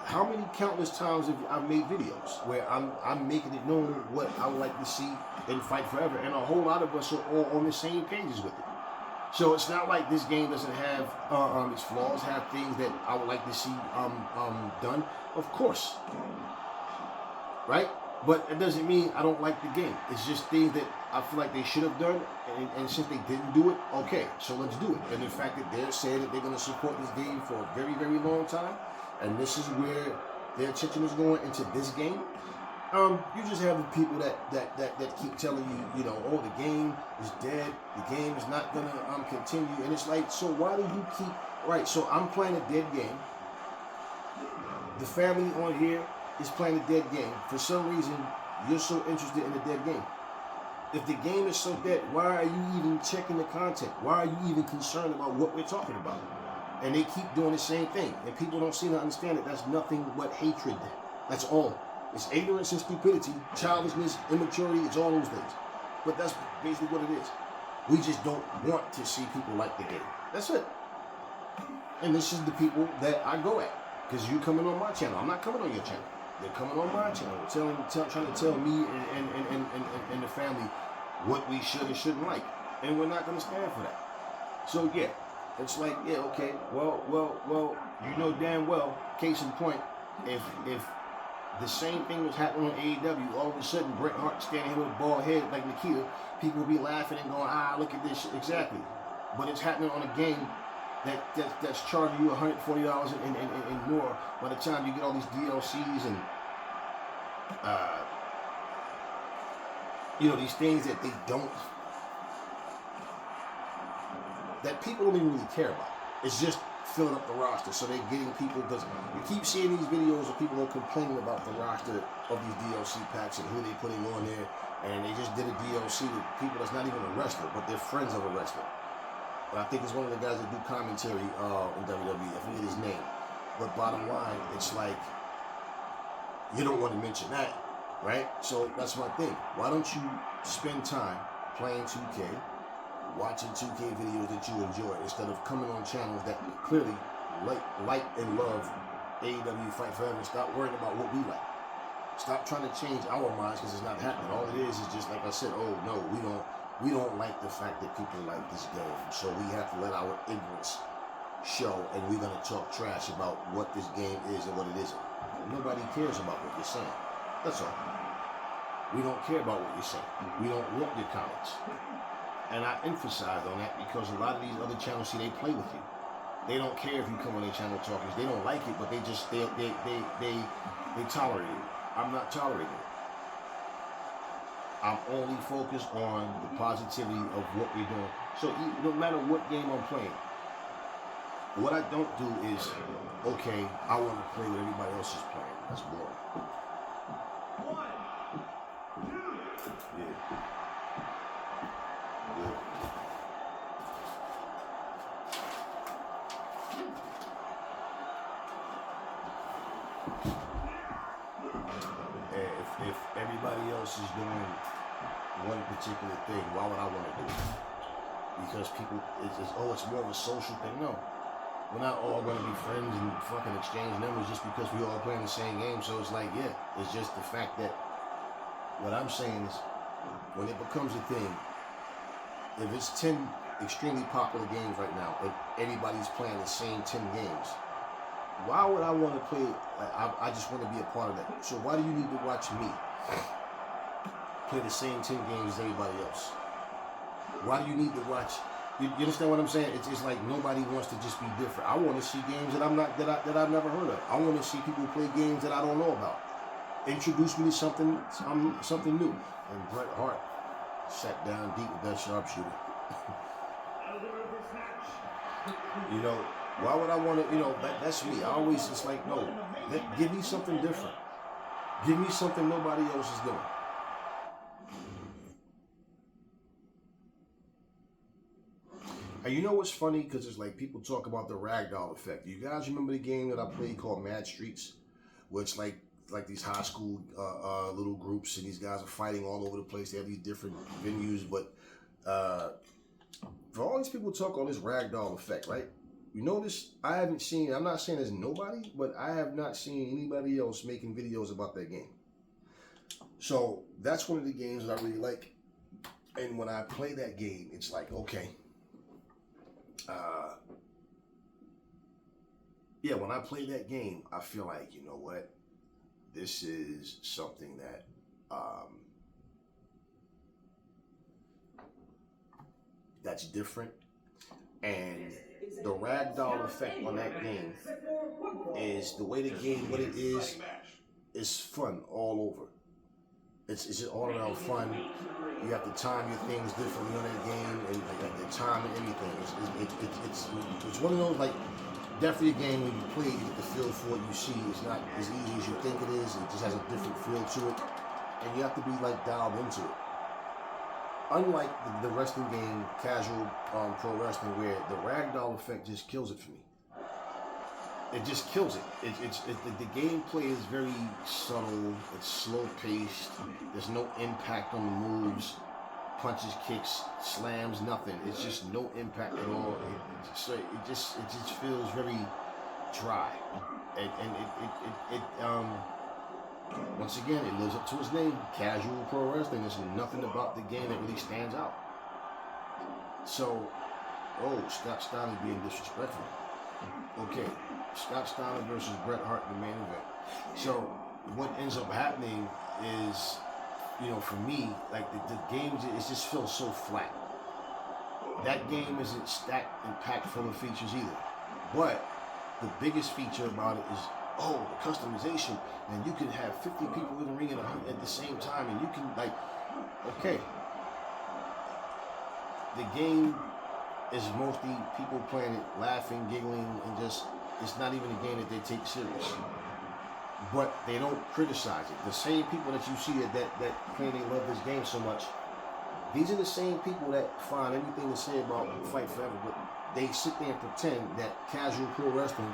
Speaker 1: How many countless times have I made videos where I'm making it known what I would like to see in Fight Forever, and a whole lot of us are all on the same pages with it. So it's not like this game doesn't have its flaws, have things that I would like to see done. Of course, right? But it doesn't mean I don't like the game. It's just things that I feel like they should have done, and since they didn't do it, okay, so let's do it. And the fact that they're saying that they're going to support this game for a very, very long time, and this is where their attention is going into this game. You just have the people that keep telling you, you know, oh, the game is dead, the game is not gonna continue, and it's like, so why do you keep, right? So I'm playing a dead game. The family on here is playing a dead game. For some reason, you're so interested in the dead game. If the game is so dead, why are you even checking the content? Why are you even concerned about what we're talking about? And they keep doing the same thing, and people don't seem to understand that that's nothing but hatred. That's all. It's ignorance and stupidity, childishness, immaturity, it's all those things. But that's basically what it is. We just don't want to see people like the game. That's it. And this is the people that I go at. Because you're coming on my channel. I'm not coming on your channel. They're coming on my channel, trying to tell me and the family what we should and shouldn't like, and we're not going to stand for that. So yeah, it's like, yeah, okay, well, you know damn well, case in point, if the same thing was happening on AEW, all of a sudden Bret Hart standing here with a bald head like Nikita, people will be laughing and going, look at this shit. Exactly. But it's happening on a game that's charging you $140 and more by the time you get all these DLCs and these things that they don't, that people don't even really care about. It's just filling up the roster, so they're getting people, because you keep seeing these videos of people complaining about the roster of these DLC packs and who they putting on there, and they just did a DLC with people that's not even a wrestler, but they're friends of a wrestler. And I think it's one of the guys that do commentary in WWE. I forget his name. But bottom line, it's like, you don't want to mention that, right? So that's my thing. Why don't you spend time playing 2K, watching 2K videos that you enjoy, instead of coming on channels that clearly like and love AEW Fight Forever. Stop worrying about what we like. Stop trying to change our minds, because it's not happening. All it is just like I said, oh no, we don't like the fact that people like this game, so we have to let our ignorance show, and we're going to talk trash about what this game is and what it isn't. Nobody cares about what you're saying. That's all. We don't care about what you're saying. We don't want your comments. And I emphasize on that because a lot of these other channels, see, they play with you. They don't care if you come on their channel talking. They don't like it, but they tolerate it. I'm not tolerating it. I'm only focused on the positivity of what we're doing. So no matter what game I'm playing, what I don't do is, okay, I want to play what everybody else is playing. That's boring.
Speaker 3: 1, 2.
Speaker 1: Yeah. If everybody else is doing one particular thing, why would I want to do it? Because people, it's more of a social thing. No, we're not all going to be friends and fucking exchange numbers just because we all playing the same game. So it's like, yeah, it's just the fact that what I'm saying is, when it becomes a thing, if it's 10 extremely popular games right now, and everybody's playing the same 10 games, why would I want to play? I just want to be a part of that. So why do you need to watch me play the same 10 games as everybody else? Why do you need to watch? You understand what I'm saying? It's like nobody wants to just be different. I want to see games that I've never heard of. I want to see people play games that I don't know about. Introduce me to something new. And Bret Hart sat down deep with that sharpshooter. You know, why would I want to, that's me. I always, it's like, no, give me something different. Give me something nobody else is doing. And you know what's funny? Because it's like people talk about the ragdoll effect. You guys remember the game that I played called Mad Streets? Where it's like these high school little groups, and these guys are fighting all over the place. They have these different venues, but for all these people talk on this ragdoll effect, right? You notice I haven't seen, I'm not saying there's nobody, but I have not seen anybody else making videos about that game. So that's one of the games that I really like. And when I play that game, it's like, okay. Yeah, when I play that game, I feel like, you know what? This is something that that's different. And the ragdoll effect on that game is the way the game, what it is fun all over. It's just all around fun. You have to time your things differently on that game, and like the time and everything. It's one of those, like, definitely a game when you play, you get the feel for it. You see, it's not as easy as you think it is. It just has a different feel to it, and you have to be like dialed into it. Unlike the wrestling game, casual pro wrestling, where the ragdoll effect just kills it for me. It just kills it. The gameplay is very subtle. It's slow paced. There's no impact on the moves, punches, kicks, slams, nothing. It's just no impact at all. It just feels very dry, and Once again, it lives up to its name, casual pro wrestling. There's nothing about the game that really stands out. So, Scott Steiner being disrespectful. Okay, Scott Steiner versus Bret Hart in the main event. So, what ends up happening is, for me, like the game, it just feels so flat. That game isn't stacked and packed full of features either. But the biggest feature about it is, the customization, and you can have 50 people in the ring at the same time, and you can, okay. The game is mostly people playing it, laughing, giggling, and just, it's not even a game that they take serious. But they don't criticize it. The same people that you see that claim they love this game so much, these are the same people that find everything to say about Fight Forever, but they sit there and pretend that casual pro wrestling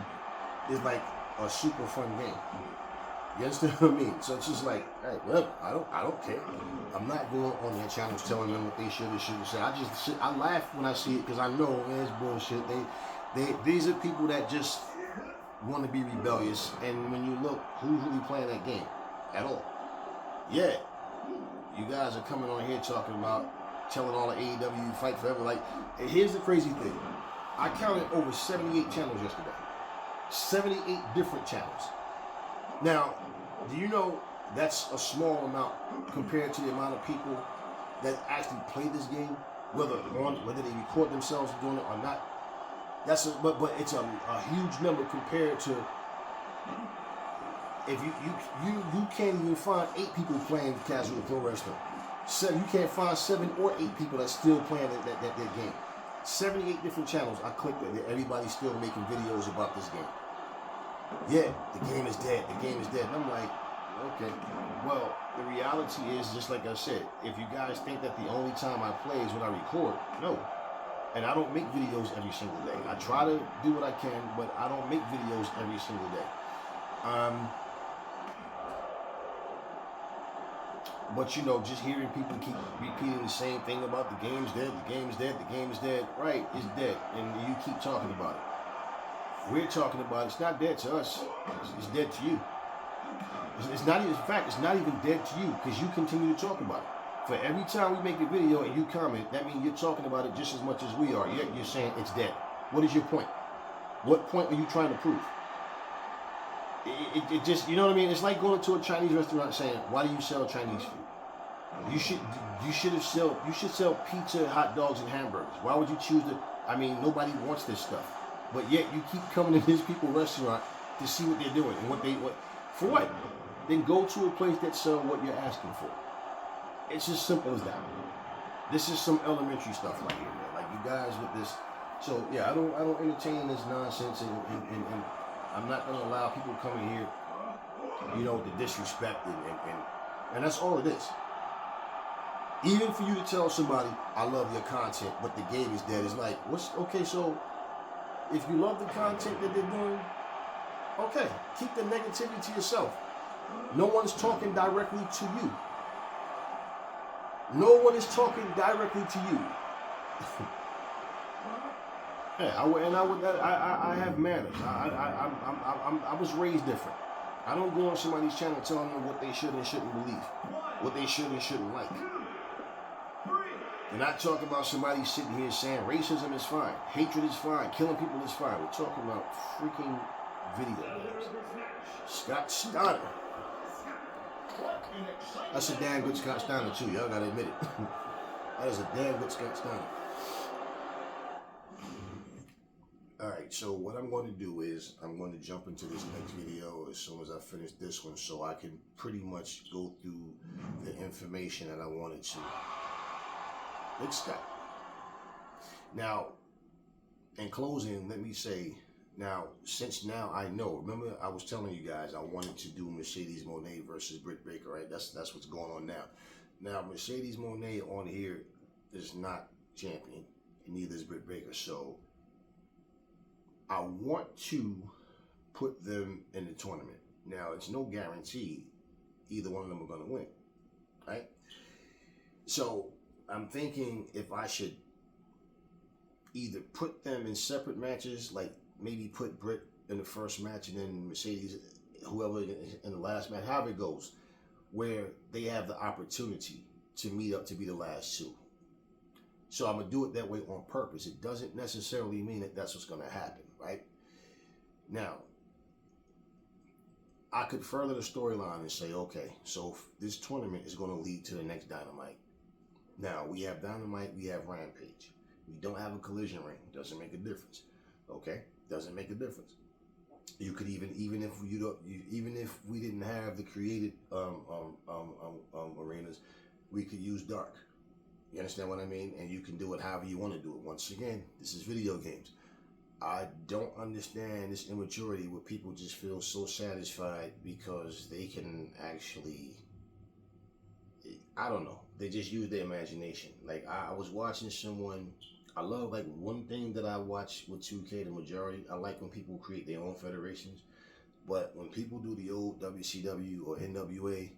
Speaker 1: is like a super fun game. You understand what I mean? So it's just like, hey, look, I don't care. I'm not going on their channels telling them what they should or shouldn't say. I laugh when I see it because I know it's bullshit. These are people that just want to be rebellious, and when you look, who's really playing that game at all? Yeah, you guys are coming on here talking about telling all the AEW Fight Forever. Like, here's the crazy thing. I counted over 78 channels yesterday. 78 different channels. Now, do you know that's a small amount compared to the amount of people that actually play this game, whether they record themselves doing it or not? But it's a huge number compared to if you can't even find 8 people playing casual pro wrestling. So you can't find 7 or 8 people that's still playing that game. 78 different channels. I clicked it. Everybody's still making videos about this game. Yeah, the game is dead. The game is dead. And I'm like, okay. Well, the reality is, just like I said, if you guys think that the only time I play is when I record, no. And I don't make videos every single day. I try to do what I can, but I don't make videos every single day. But just hearing people keep repeating the same thing about the game's dead, the game's dead, the game is dead. Right, it's dead, and you keep talking about it. We're talking about it's not dead to us. It's dead to you. It's not even, in fact, it's not even dead to you because you continue to talk about it. For every time we make a video and you comment, that means you're talking about it just as much as we are. Yet you're saying it's dead. What is your point? What point are you trying to prove? It just, you know what I mean? It's like going to a Chinese restaurant saying, "Why do you sell Chinese food? You should sell pizza, hot dogs, and hamburgers. Why would you choose to? I mean, nobody wants this stuff, but yet you keep coming to these people's restaurant to see what they're doing and what for what? Then go to a place that sell what you're asking for. It's as simple as that. This is some elementary stuff right here, man. Like, you guys with this. So yeah, I don't entertain this nonsense, and I'm not gonna allow people coming here, to disrespect it, and that's all it is. Even for you to tell somebody, I love your content, but the game is dead, it's like, okay, so if you love the content that they're doing, okay, keep the negativity to yourself. No one's talking directly to you. No one is talking directly to you. Yeah, I have manners. I was raised different. I don't go on somebody's channel telling them what they should and shouldn't believe, what they should and shouldn't like. We're not talking about somebody sitting here saying racism is fine, hatred is fine, killing people is fine. We're talking about freaking video games. Scott Steiner. That's a damn good Scott Steiner too. Y'all gotta admit it. That is a damn good Scott Steiner. Alright, so what I'm going to do is I'm going to jump into this next video as soon as I finish this one, so I can pretty much go through the information that I wanted to. Let's Scott. Now, in closing, let me say, since I know, remember I was telling you guys I wanted to do Mercedes Moné versus Britt Baker, right? That's what's going on now. Now, Mercedes Moné on here is not champion, and neither is Britt Baker, so I want to put them in the tournament. Now, it's no guarantee either one of them are going to win, right? So I'm thinking if I should either put them in separate matches, like maybe put Britt in the first match and then Mercedes whoever in the last match, however it goes, where they have the opportunity to meet up to be the last two. So I'm gonna do it that way on purpose. It doesn't necessarily mean that that's what's gonna happen, right? Now, I could further the storyline and say, okay, so this tournament is gonna lead to the next Dynamite. Now, we have Dynamite, we have Rampage. We don't have a collision ring. Doesn't make a difference. Okay? Doesn't make a difference. You could even if we didn't have the created arenas, we could use dark. You understand what I mean? And you can do it however you want to do it. Once again, this is video games. I don't understand this immaturity where people just feel so satisfied because they can actually, I don't know, they just use their imagination. Like I was watching someone, I love like one thing that I watch with 2K, the majority, I like when people create their own federations. But when people do the old WCW or NWA,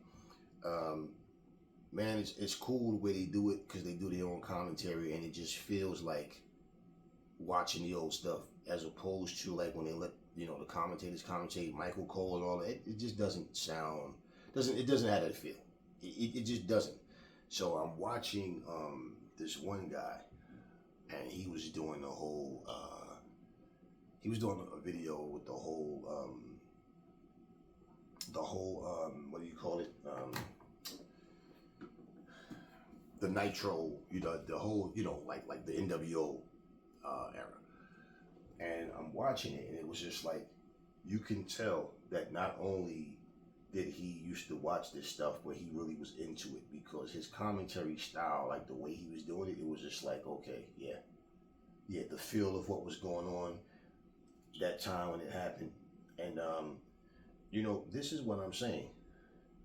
Speaker 1: man, it's cool the way they do it because they do their own commentary and it just feels like watching the old stuff as opposed to like when they let, you know, the commentators commentate Michael Cole and all that. It just doesn't sound, it doesn't have that feel. It just doesn't. So I'm watching this one guy and he was doing the whole, he was doing a video with the whole, what do you call it? The Nitro, you know, the whole, you know, like the NWO era. And I'm watching it and it was just like, you can tell that not only did he used to watch this stuff, but he really was into it because his commentary style, like the way he was doing it, it was just like, okay, yeah, the feel of what was going on that time when it happened. And, you know, this is what I'm saying.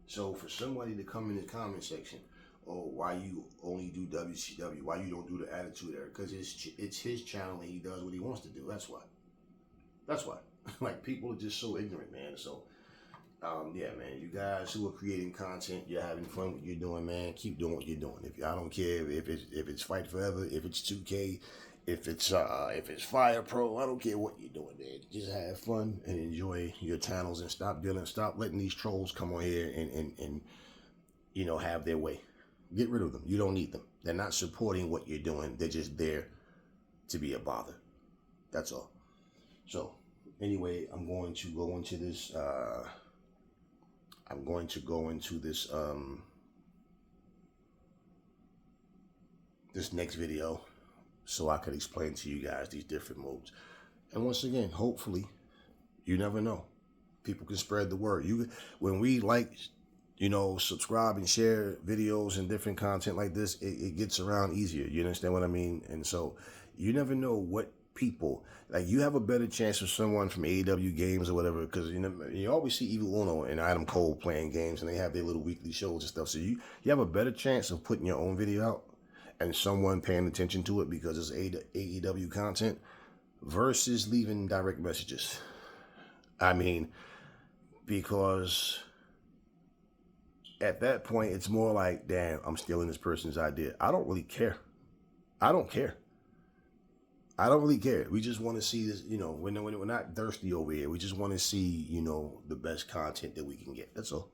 Speaker 1: So for somebody to come in the comment section, oh, why you only do WCW? Why you don't do the Attitude Era? Because it's his channel and he does what he wants to do. That's why. Like, people are just so ignorant, man. So, yeah, man, you guys who are creating content, you're having fun with what you're doing, man. Keep doing what you're doing. I don't care if it's Fight Forever, if it's 2K, if it's Fire Pro, I don't care what you're doing, man. Just have fun and enjoy your channels and stop letting these trolls come on here and you know, have their way. Get rid of them. You don't need them. They're not supporting what you're doing. They're just there to be a bother. That's all. So, anyway, I'm going to go into this. This next video, so I could explain to you guys these different modes. And once again, hopefully, you never know. People can spread the word. When we like, you know, subscribe and share videos and different content like this, it gets around easier. You understand what I mean? And so you never know what people, like you have a better chance of someone from AEW games or whatever, because you know, you always see Evil Uno and Adam Cole playing games and they have their little weekly shows and stuff. So you have a better chance of putting your own video out and someone paying attention to it because it's AEW content versus leaving direct messages. I mean, because at that point, it's more like, damn, I'm stealing this person's idea. I don't really care. I don't care. I don't really care. We just want to see this, you know, we're not thirsty over here. We just want to see, you know, the best content that we can get. That's all.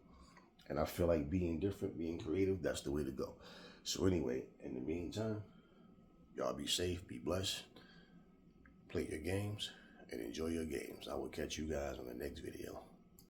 Speaker 1: And I feel like being different, being creative, that's the way to go. So anyway, in the meantime, y'all be safe, be blessed, play your games, and enjoy your games. I will catch you guys on the next video.